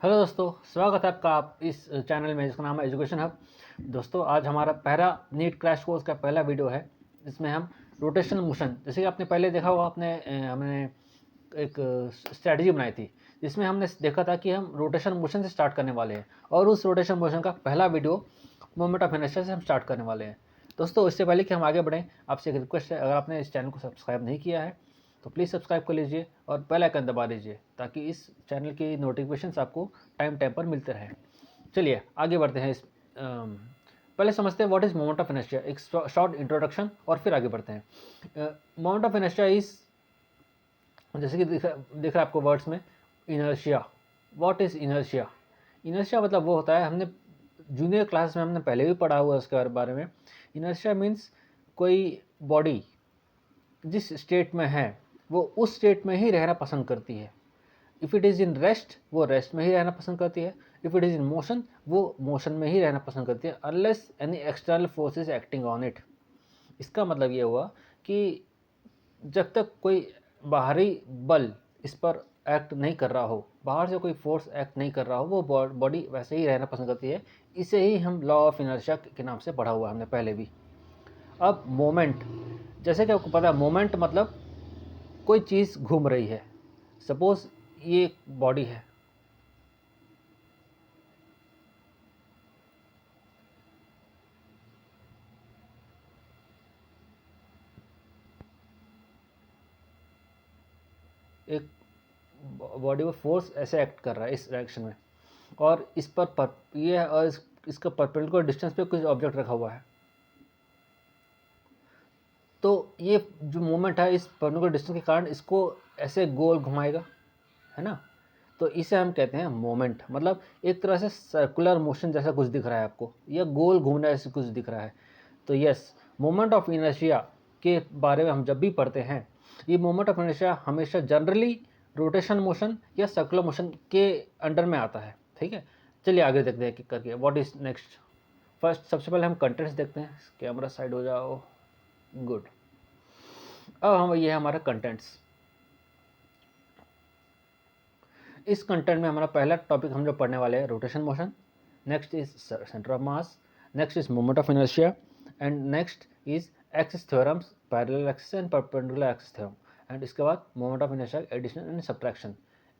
Hello दोस्तों, स्वागत है आपका आप इस चैनल में जिसका नाम है एजुकेशन हब। दोस्तों, आज हमारा पहला नीट क्रैश कोर्स का पहला वीडियो है। इसमें हम रोटेशन मोशन, जैसे कि आपने पहले देखा होगा, हमने एक स्ट्रैटेजी बनाई थी जिसमें हमने देखा था कि हम रोटेशन मोशन से स्टार्ट करने वाले हैं और उस रोटेशन मोशन का पहला वीडियो मोमेंट ऑफ इनर्शिया से हम स्टार्ट करने वाले हैं। दोस्तों, इससे पहले कि हम आगे बढ़ें, आपसे एक रिक्वेस्ट है, अगर आपने इस चैनल को सब्सक्राइब नहीं किया है तो प्लीज़ सब्सक्राइब कर लीजिए और बेल आइकन दबा दीजिए ताकि इस चैनल की नोटिफिकेशंस आपको टाइम टाइम पर मिलते रहें। चलिए आगे बढ़ते हैं। पहले समझते हैं what is moment of inertia, एक शॉर्ट इंट्रोडक्शन और फिर आगे बढ़ते हैं। मोमेंट ऑफ इनर्शिया इज, जैसे कि दिख रहा है आपको वर्ड्स में, inertia. What is inertia? Inertia मतलब वो होता है, हमने जूनियर क्लास में हमने पहले भी पढ़ा हुआ है उसके बारे में। इनर्शिया मीन्स कोई बॉडी जिस स्टेट में है वो उस स्टेट में ही रहना पसंद करती है। If it is in rest, वो रेस्ट में ही रहना पसंद करती है। If it is in motion, वो मोशन में ही रहना पसंद करती है, unless any external force is acting on it. इसका मतलब ये हुआ कि जब तक कोई बाहरी बल इस पर एक्ट नहीं कर रहा हो, बाहर से कोई फोर्स एक्ट नहीं कर रहा हो, वो बॉडी वैसे ही रहना पसंद करती है। इसे ही हम लॉ ऑफ इनर्शिया के नाम से पढ़ा हुआ है हमने पहले भी। अब मोमेंट, जैसे कि आपको पता है, मोमेंट मतलब कोई चीज़ घूम रही है। सपोज ये एक बॉडी है, एक बॉडी में फोर्स ऐसे एक्ट कर रहा है इस डायरेक्शन में, और इस पर ये है, और इसका परपेंडिकुलर डिस्टेंस पे कुछ ऑब्जेक्ट रखा हुआ है। तो ये जो मोमेंट है, इस परपेंडिकुलर डिस्टेंस के कारण इसको ऐसे गोल घुमाएगा, है ना। तो इसे हम कहते हैं मोमेंट। मतलब एक तरह से सर्कुलर मोशन जैसा कुछ दिख रहा है आपको, या गोल घूमना ऐसे कुछ दिख रहा है। तो यस, मोमेंट ऑफ इनर्शिया के बारे में हम जब भी पढ़ते हैं, ये मोमेंट ऑफ इनर्शिया हमेशा जनरली रोटेशन मोशन या सर्कुलर मोशन के अंडर में आता है। ठीक है, चलिए आगे देखते हैं कि करके व्हाट इज नेक्स्ट। फर्स्ट, सबसे पहले हम कंटेंट्स देखते हैं। कैमरा साइड हो जाओ, गुड। अब हम, ये है हमारा कंटेंट्स। इस कंटेंट में हमारा पहला टॉपिक हम जो पढ़ने वाले हैं, rotation motion. Next is centre of mass. Next is moment of inertia. And next is axis theorems, parallel axis and perpendicular axis theorem. And इसके बाद moment of inertia, addition and subtraction.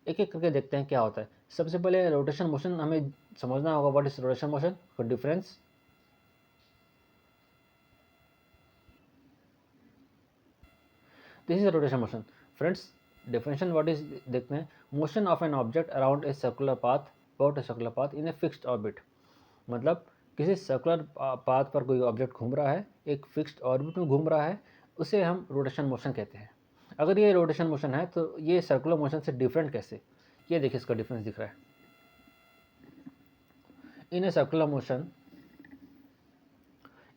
एक एक करके देखते हैं क्या होता है। सबसे पहले रोटेशन मोशन हमें समझना होगा। What is rotation motion, for difference. This is rotation motion friends. Definition what is देखते हैं। Motion of an object around a circular path, about a circular path in a fixed orbit. मतलब किसी circular path पर कोई object घूम रहा है, एक फिक्स्ड ऑर्बिट में घूम रहा है, उसे हम रोटेशन मोशन कहते हैं। अगर ये रोटेशन मोशन है तो ये सर्कुलर मोशन से डिफरेंट कैसे, ये देखिए, इसका डिफरेंस दिख रहा है। In a circular motion,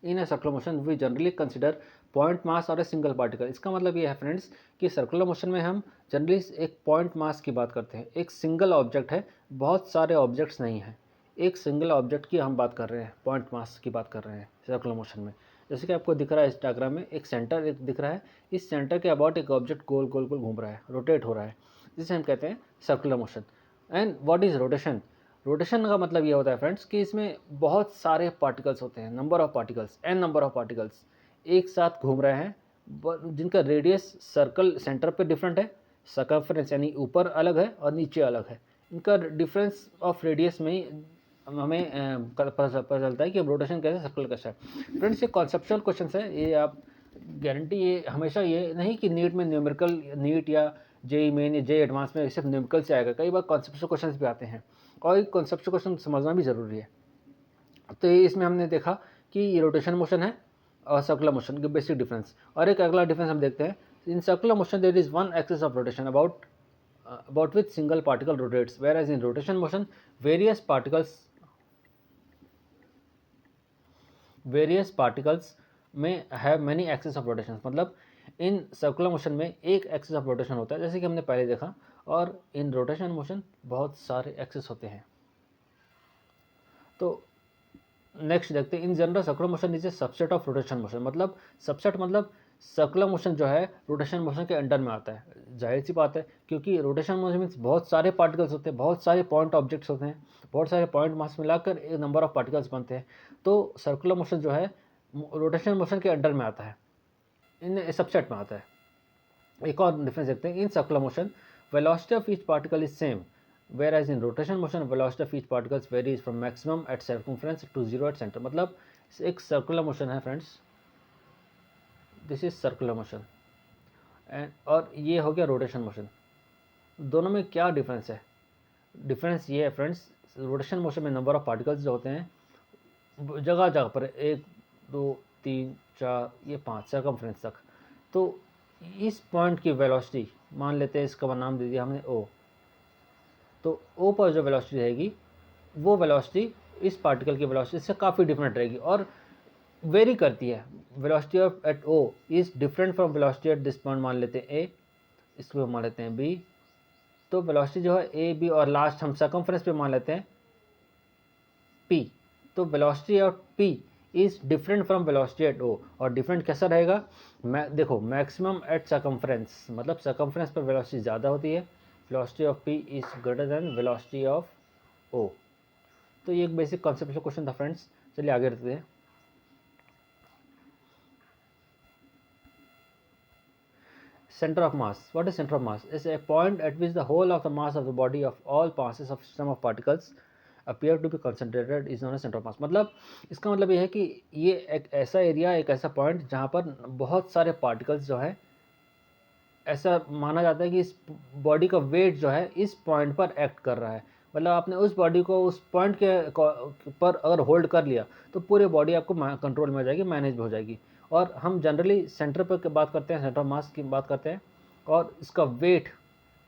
in a circular motion we generally consider point mass और ए सिंगल पार्टिकल। इसका मतलब ये है फ्रेंड्स कि सर्कुलर मोशन में हम जनरली एक पॉइंट मास की बात करते हैं। एक सिंगल ऑब्जेक्ट है, बहुत सारे ऑब्जेक्ट्स नहीं हैं, एक सिंगल ऑब्जेक्ट की हम बात कर रहे हैं, पॉइंट मास की बात कर रहे हैं सर्कुलर मोशन में। जैसे कि आपको दिख रहा है इस डायग्राम में, एक सेंटर एक दिख रहा है, इस सेंटर के अबाउट एक ऑब्जेक्ट गोल गोल गोल घूम रहा है, रोटेट हो रहा है, जिसे हम कहते हैं circular motion. And what is rotation? Rotation का मतलब ये होता है फ्रेंड्स कि इसमें बहुत सारे पार्टिकल्स होते हैं, number of particles, N number of particles एक साथ घूम रहे हैं, जिनका रेडियस सर्कल सेंटर पे डिफरेंट है, सर्कमफ्रेंस यानी ऊपर अलग है और नीचे अलग है। इनका डिफरेंस ऑफ रेडियस में ही हमें पता चलता है कि रोटेशन कैसे, सर्कल कैसा है। फ्रेंड्स, ये कॉन्सेप्चुअल क्वेश्चन है, ये आप गारंटी, ये हमेशा ये नहीं कि नीट में न्यूमेरिकल, नीट या जेई मेन या जेई एडवांस में सिर्फ न्यूमेरिकल से आएगा, कई बार कॉन्सेप्चुअल क्वेश्चन भी आते हैं और ये कॉन्सेप्चुअल क्वेश्चन समझना भी ज़रूरी है। तो ये इसमें हमने देखा कि ये रोटेशन मोशन है और सर्कुलर मोशन के बेसिक डिफरेंस। और एक अगला डिफरेंस हम देखते हैं। In circular motion there is one axis of rotation about which single particle rotates, whereas in rotation motion various particles में have many axis of rotation। मतलब इन सर्कुलर मोशन में एक एक्सिस ऑफ रोटेशन होता है, जैसे कि हमने पहले देखा, और इन रोटेशन मोशन बहुत सारे एक्सिस होते हैं। तो नेक्स्ट देखते हैं, in general circular motion is a subset of rotation motion. मतलब सबसेट मतलब सर्कुलर मोशन जो है रोटेशन मोशन के अंडर में आता है। जाहिर सी बात है, क्योंकि रोटेशन मोशन मीन्स बहुत सारे पार्टिकल्स होते हैं, बहुत सारे पॉइंट ऑब्जेक्ट्स होते हैं, बहुत सारे पॉइंट मास मिलाकर एक नंबर ऑफ पार्टिकल्स बनते हैं। तो सर्कुलर मोशन जो है रोटेशन मोशन के अंडर में आता है, इन सबसेट में आता है। एक और डिफरेंस देखते हैं। In circular motion velocity of each particle is same, whereas in rotation motion velocity of each particles varies from maximum at circumference to zero at center। मतलब एक सर्कुलर मोशन है friends, this is circular motion and और ये हो गया rotation motion. दोनों में क्या डिफरेंस है? डिफरेंस ये है फ्रेंड्स, रोटेशन मोशन में नंबर ऑफ पार्टिकल्स जो होते हैं जगह जगह पर 1 2 3 4 ये 5 सर्कमफ्रेंस तक। तो इस पॉइंट की वेलोसिटी मान लेते हैं, इसका नाम दे दिया हमने ओ। तो ओ पर जो वेलोसिटी रहेगी वो वेलोसिटी इस पार्टिकल की वेलोसिटी से काफ़ी डिफरेंट रहेगी और वेरी करती है। Velocity of at O is different from velocity at this point, मान लेते हैं ए, इसको मान लेते हैं बी। तो वेलोसिटी जो है ए बी और लास्ट हम सर्कमफ्रेंस पे मान लेते हैं पी। तो velocity of P is different from velocity at O. और डिफरेंट कैसा रहेगा? देखो मैक्सिमम एट सर्कमफ्रेंस, मतलब सर्कमफ्रेंस पर वेलोसिटी ज़्यादा होती है, velocity of P is greater than velocity of O. तो ये एक बेसिक कॉन्सेप्चुअल क्वेश्चन था फ्रेंड्स। चलिए आगे बढ़ते हैं। Center of mass. What is center of mass? Is a point at which the whole of the mass of the body of all masses of system of particles appear to be concentrated is known as center of mass। मतलब इसका मतलब ये है कि ये एक ऐसा area, एक ऐसा पॉइंट जहाँ पर बहुत सारे पार्टिकल्स जो है, ऐसा माना जाता है कि इस बॉडी का वेट जो है इस पॉइंट पर एक्ट कर रहा है। मतलब आपने उस बॉडी को उस पॉइंट के पर अगर होल्ड कर लिया तो पूरी बॉडी आपको कंट्रोल में आ जाएगी, मैनेज हो जाएगी। और हम जनरली सेंटर पर बात करते हैं, सेंटर ऑफ मास की बात करते हैं, और इसका वेट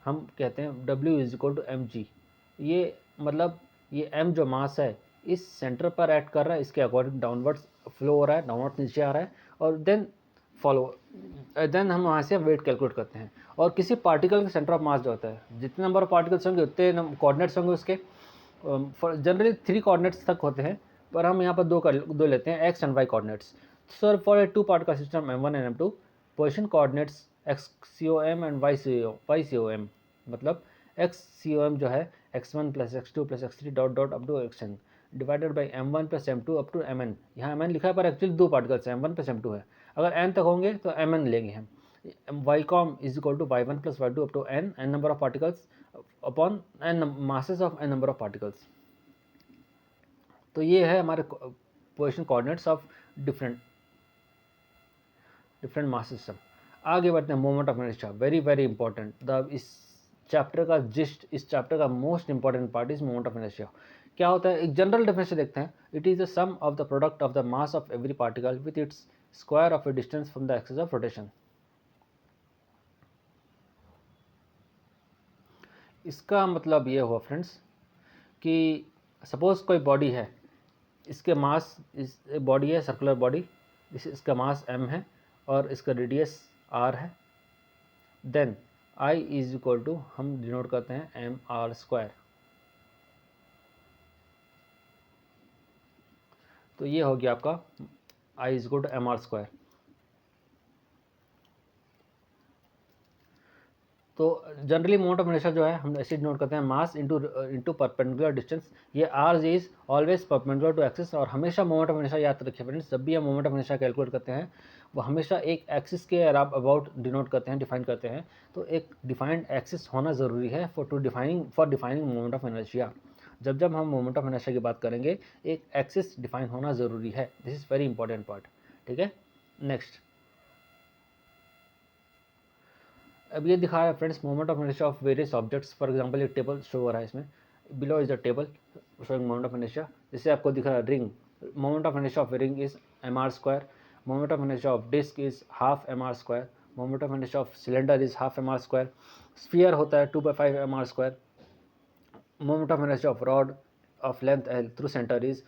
हम कहते हैं W is equal to mg। ये मतलब ये m जो मास है इस सेंटर पर एक्ट कर रहा है, इसके अकॉर्डिंग डाउनवर्ड्स फ्लो हो रहा है, डाउनवर्ड नीचे आ रहा है, और देन हम वहाँ से वेट कैलकुलेट करते हैं। और किसी पार्टिकल का सेंटर ऑफ मास जो होता है, जितने नंबर ऑफ पार्टिकल्स होंगे उतने कोऑर्डिनेट्स होंगे उसके। जनरली 3 कोऑर्डिनेट्स तक होते हैं, पर हम यहाँ पर दो लेते हैं, x and y coordinates. So for a 2 particle system m1 and m2, position coordinates XCOM and YCOM। मतलब XCOM जो है x1 + x2 + x3 dot dot up to xn divided by m1 + m2 up to mn। यहाँ mn लिखा है पर actually 2 particles हैं, m1 + m2 है। अगर n तक होंगे तो mn लेंगे हम। YCOM is equal to y1 + y2 up to n number of particles upon n masses of n number of particles. तो ये है हमारे position coordinates of different mass system. आगे बढ़ते हैं, moment of inertia, very very important. इस chapter का gist, इस चैप्टर का most important part is moment of inertia. क्या होता है? एक जनरल डेफिनेशन देखते हैं। It is the sum of the product of the mass of every particle with its square of A distance from the axis of rotation. इसका मतलब ये हुआ फ्रेंड्स कि सपोज कोई बॉडी है, इसके मास, इस बॉडी है सर्कुलर बॉडी, इसका मास m है और इसका रेडियस r है। Then I is equal to हम डिनोट करते हैं mr²। तो ये हो गया आपका I is equal to mr²। तो जनरली मोमेंट ऑफ इनर्शिया जो है हम ऐसे नोट करते हैं, मास इनटू परपेंडिकुलर डिस्टेंस। ये r is always perpendicular to axis. और हमेशा मोमेंट ऑफ इनर्शिया याद रखिए फ्रेंड्स, जब भी हम मोमेंट ऑफ इनर्शिया कैलकुलेट करते हैं वो हमेशा एक एक्सिस के अबाउट डिनोट करते हैं, डिफाइन करते हैं। तो एक डिफाइंड एक्सिस होना ज़रूरी है for defining moment of inertia. जब हम मोमेंट ऑफ इनर्शिया की बात करेंगे एक एक्सिस डिफाइन होना ज़रूरी है। This is very important part. ठीक है, नेक्स्ट अब ये दिखा है friends moment of inertia of various objects. For example एक टेबल शो हो रहा है इसमें, below is the table showing moment of inertia. जैसे आपको दिख रहा है ring, moment of inertia of ring is mr²। Moment of inertia of disc is half mr²। Moment of inertia of cylinder is half mr²। Sphere होता है 2/5 mr²। Moment of inertia of rod of length l through centre is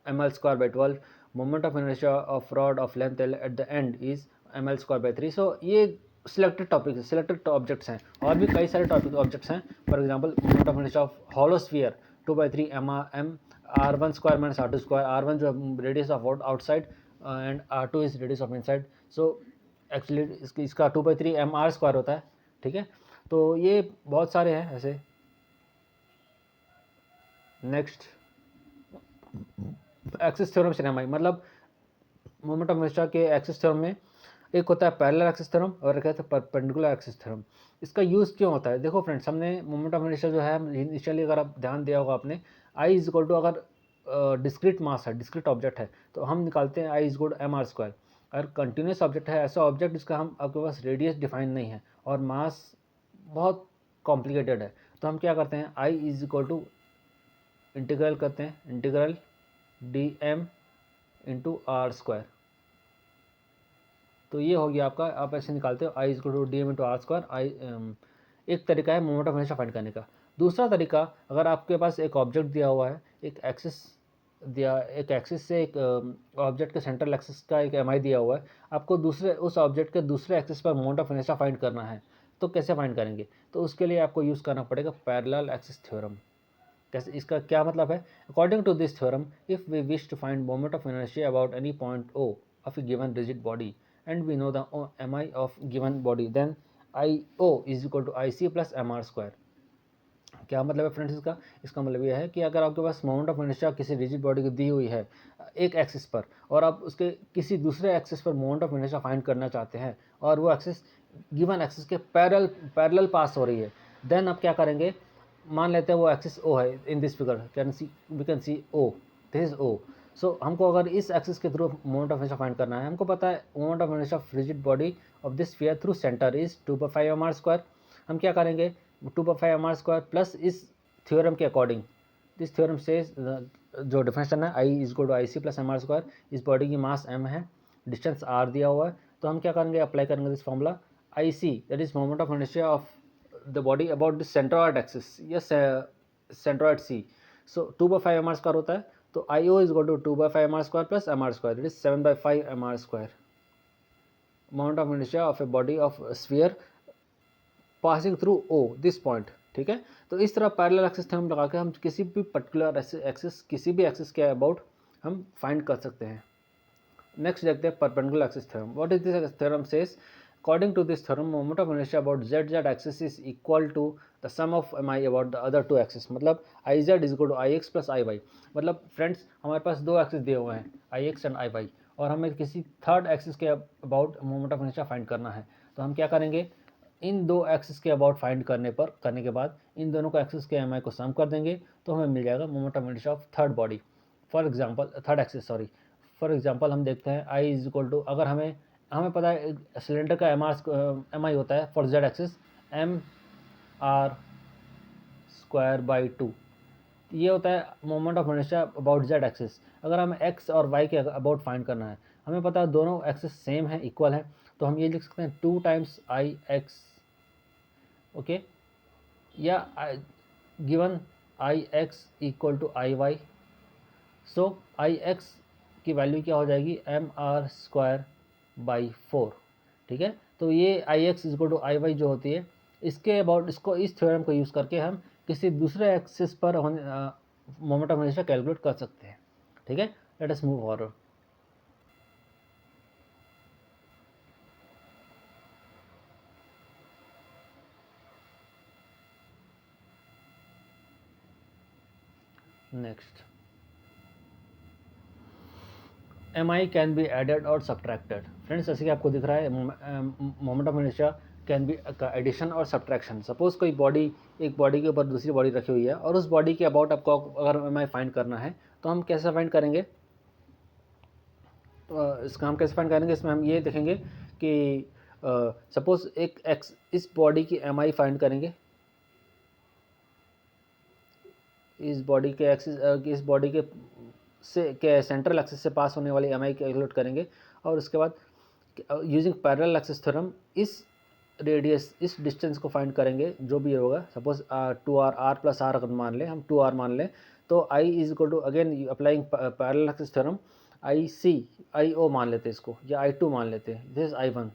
ml²/12। Moment of inertia of rod of length l at the end is ml²/3। सो ये selected topic, selected objects हैं, और भी कई सारे topic objects हैं। For example moment of inertia of hollow sphere 2/3 m r1² - r2²। r1 जो radius of outside and r2 is radius of inside. So actually इसका 2/3 mr² होता है, ठीक है। तो ये बहुत सारे हैं ऐसे। नेक्स्ट एक्सिस थ्योरम सिनेमाई, मतलब मोमेंट ऑफ इनर्शिया के एक्सिस थ्योरम में एक होता है पैरेलल एक्सिस थ्योरम और एक होता है परपेंडिकुलर एक्सिस थ्योरम। इसका यूज़ क्यों होता है? देखो फ्रेंड्स, हमने मोमेंट ऑफ इनर्शिया जो है इनिशियली, अगर आप ध्यान दिया होगा आपने, आई इज इक्वल टू, अगर डिस्क्रीट मास है, डिस्क्रीट ऑब्जेक्ट है, तो हम निकालते हैं आई इज इक्वल टू mr²। अगर कंटिन्यूस ऑब्जेक्ट है, ऐसा ऑब्जेक्ट जिसका हम आपके पास रेडियस डिफाइन नहीं है और मास बहुत कॉम्प्लिकेटेड है, तो हम क्या करते हैं, आई इज इक्वल टू इंटीग्रल करते हैं, इंटीग्रल dm इंटू r²। तो ये हो गया आपका, आप ऐसे निकालते हो I equal to dm into r²। एक तरीका है मोमेंट ऑफ इनर्शिया फाइंड करने का। दूसरा तरीका, अगर आपके पास एक ऑब्जेक्ट दिया हुआ है, एक एक्सिस से एक ऑब्जेक्ट के सेंट्रल एक्सिस का एक mi दिया हुआ है, आपको दूसरे उस ऑब्जेक्ट के दूसरे एक्सिस पर मोमेंट ऑफ इनर्शिया फाइंड करना है, तो कैसे फाइंड करेंगे? तो उसके लिए आपको यूज़ करना पड़ेगा पैरेलल एक्सिस थ्योरम। कैसे, इसका क्या मतलब है? According to this theorem, if we wish to find moment of inertia about any point O of a given rigid body and we know the mi of given body, then IO is equal to IC plus mr²। क्या मतलब है friends इसका? इसका मतलब यह है कि अगर आपके पास मोमेंट ऑफ इनर्शिया किसी रिजिड बॉडी की दी हुई है एक एक्सिस पर, और आप उसके किसी दूसरे एक्सिस पर मोमेंट ऑफ इनर्शिया फाइंड करना चाहते हैं, और वो एक्सिस गिवन एक्सिस के पैरेलल पास हो रही है, देन आप क्या करेंगे, मान लेते हैं वो एक्सिस O है। In this figure we can see O, this is O। So हमको अगर इस एक्सिस के through moment of inertia find करना है, हमको पता है moment of inertia of rigid body of this sphere through centre is 2/5 mr²। हम क्या करेंगे, 2/5 mr² प्लस इस थ्योरम के अकॉर्डिंग, दिस थ्योरम से जो डिफिनेशन है I is equal to IC plus mr², इस बॉडी की मास m है, डिस्टेंस r दिया हुआ है, तो हम क्या करेंगे, अप्लाई करेंगे this formula IC, that is moment of inertia of the body about this centroid axis, yes centroid C। So 2/5 mr² होता है, तो IO is equal to 2/5 mr² plus mr², that is 7/5 mr², moment of inertia of a body of sphere passing through O this point, ठीक है। तो इस तरह parallel axis theorem लगा के हम किसी भी पर्टिकुलर एक्सिस, किसी भी एक्सिस के अबाउट हम फाइंड कर सकते हैं। नेक्स्ट देखते हैं perpendicular axis theorem. What is this theorem says, according to this theorem moment of inertia about z axis is equal to the sum of mi about the other two axis, मतलब iz is equal to ix plus iy। मतलब friends, हमारे पास दो axis दिए हुए हैं ix and iy, और हमें किसी थर्ड एक्सिस के about moment of inertia find करना है, तो हम क्या करेंगे, इन दो एक्सिस के अबाउट फाइंड करने के बाद इन दोनों को एक्सिस के mi को सम कर देंगे, तो हमें मिल जाएगा moment of inertia of third body, for example third axis, sorry. For example हम देखते हैं आई इज इक्वल टू, अगर हमें पता है सिलेंडर का mi होता है फॉर z एक्सिस mr²/2, ये होता है moment of inertia about z axis. अगर हमें x और y के अबाउट फाइंड करना है, हमें पता है दोनों एक्सिस सेम है, इक्वल है, तो हम ये लिख सकते हैं 2 टाइम्स ix, ओके, या given ix equal to iy। So ix की वैल्यू क्या हो जाएगी, mr²/4, ठीक है। तो ये ix इक्वल टू iy जो होती है, इसके अबाउट, इसको इस थ्योरम को यूज़ करके हम किसी दूसरे एक्सिस पर मोमेंट ऑफ इनर्शिया कैलकुलेट कर सकते हैं, ठीक है। Let us move forward. Next, mi can be added और सब्ट्रैक्टेड। फ्रेंड्स, जैसे कि आपको दिख रहा है moment of inertia can be का एडिशन और सब्ट्रैक्शन। सपोज कोई बॉडी, एक बॉडी के ऊपर दूसरी बॉडी रखी हुई है, और उस बॉडी के अबाउट आपको अगर mi फाइंड करना है, तो हम कैसे फाइंड करेंगे, तो इसका हम कैसे फाइंड करेंगे, इसमें हम ये देखेंगे कि सपोज एक एक्स, इस बॉडी की mi फाइंड करेंगे, इस बॉडी के एक्सिस, इस बॉडी के सेंट्रल एक्सिस से पास होने वाली mi कैलकुलेट करेंगे, और उसके बाद यूजिंग पैरेलल एक्सिस थ्योरम इस रेडियस, इस डिस्टेंस को फाइंड करेंगे, जो भी होगा। Suppose 2r, r plus r अगर मान लें, हम 2r मान लें, तो i is equal to, again applying parallel axis theorem, IO मान लेते हैं इसको, या I2 मान लेते हैं, दिस इज I1।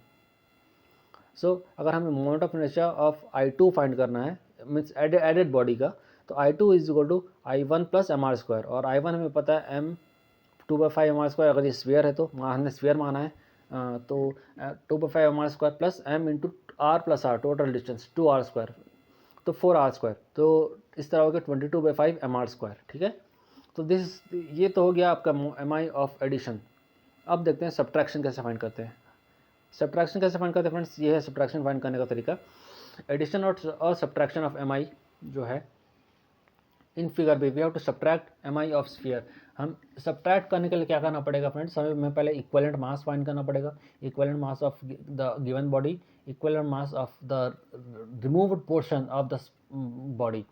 सो अगर हमें moment of inertia of I2 find करना है, मीन्स एडेड बॉडी का, तो I2 is equal to I1 plus mr², और I1 हमें पता है 2/5 mr²। अगर ये स्फीयर है तो हमने स्फीयर माना है, तो 2/5 mr² plus m into r plus r, total distance 2r², तो 4r², तो इस तरह हो गया 22/5 mr²। ठीक है, तो ये तो हो गया आपका mi ऑफ एडिशन। अब देखते हैं सब्ट्रैक्शन कैसे फाइंड करते हैं। सब्ट्रैक्शन कैसे फाइंड करते हैं फ्रेंड्स, ये है सब्ट्रैक्शन फाइंड करने का तरीका। एडिशन और सब्ट्रैक्शन ऑफ mi जो है in figure B, we have to subtract mi of sphere. हम सब्ट्रैक्ट करने के लिए क्या करना पड़ेगा फ्रेंड्स, हमें पहले इक्विवेलेंट मास फाइंड करना पड़ेगा, equivalent mass of the given body, equivalent mass of the removed portion of the body.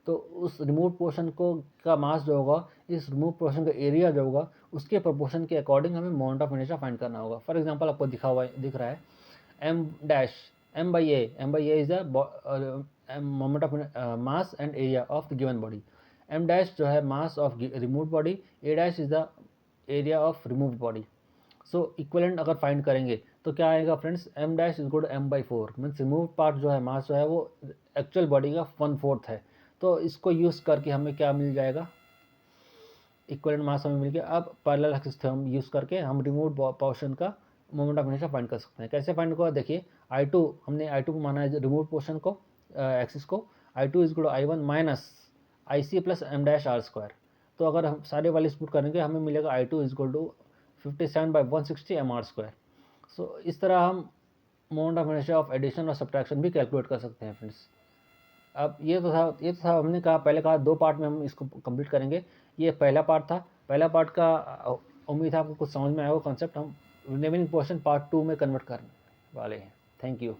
तो उस रिमूव पोर्शन को का मास जो होगा, इस रिमूव पोर्शन का एरिया जो होगा, उसके प्रोपोर्शन के अकॉर्डिंग हमें मोमेंट ऑफ इनर्शिया फाइंड करना होगा। फॉर एग्जांपल आपको दिख रहा है m dash m by a is the moment of mass and area of the given body. m dash जो है mass of removed body, a dash is the area of removed body. So equivalent अगर find करेंगे तो क्या आएगा friends, m dash is equal to m/4, means remove part जो है मास जो है वो एक्चुअल बॉडी का 1/4 है। तो इसको यूज़ करके हमें क्या मिल जाएगा, इक्विवेलेंट मास हमें मिल गया। अब पैरेलल एक्सिस थ्योरम यूज़ करके हम रिमूव्ड पोर्शन का मोमेंट ऑफ इनर्शिया फाइंड कर सकते हैं। कैसे फाइंड होगा, देखिए I2 हमने I2 को माना है रिमूव्ड पोर्शन को, एक्सिस को, I2 is equal to I1 minus IC plus m dash r²। तो अगर हम सारे वाले पुट करेंगे हमें मिलेगा I2 is equal to 57/160 mr²। सो इस तरह हम moment of inertia of addition और सब्ट्रैक्शन भी कैलकुलेट कर सकते हैं फ्रेंड्स। अब ये तो था हमने कहा, पहले कहा 2 पार्ट में हम इसको कंप्लीट करेंगे। ये पहला पार्ट था। पहला पार्ट का उम्मीद है आपको कुछ समझ में आया हो कॉन्सेप्ट। हम रिमेनिंग पोर्शन पार्ट 2 में कन्वर्ट करने वाले हैं। Thank you.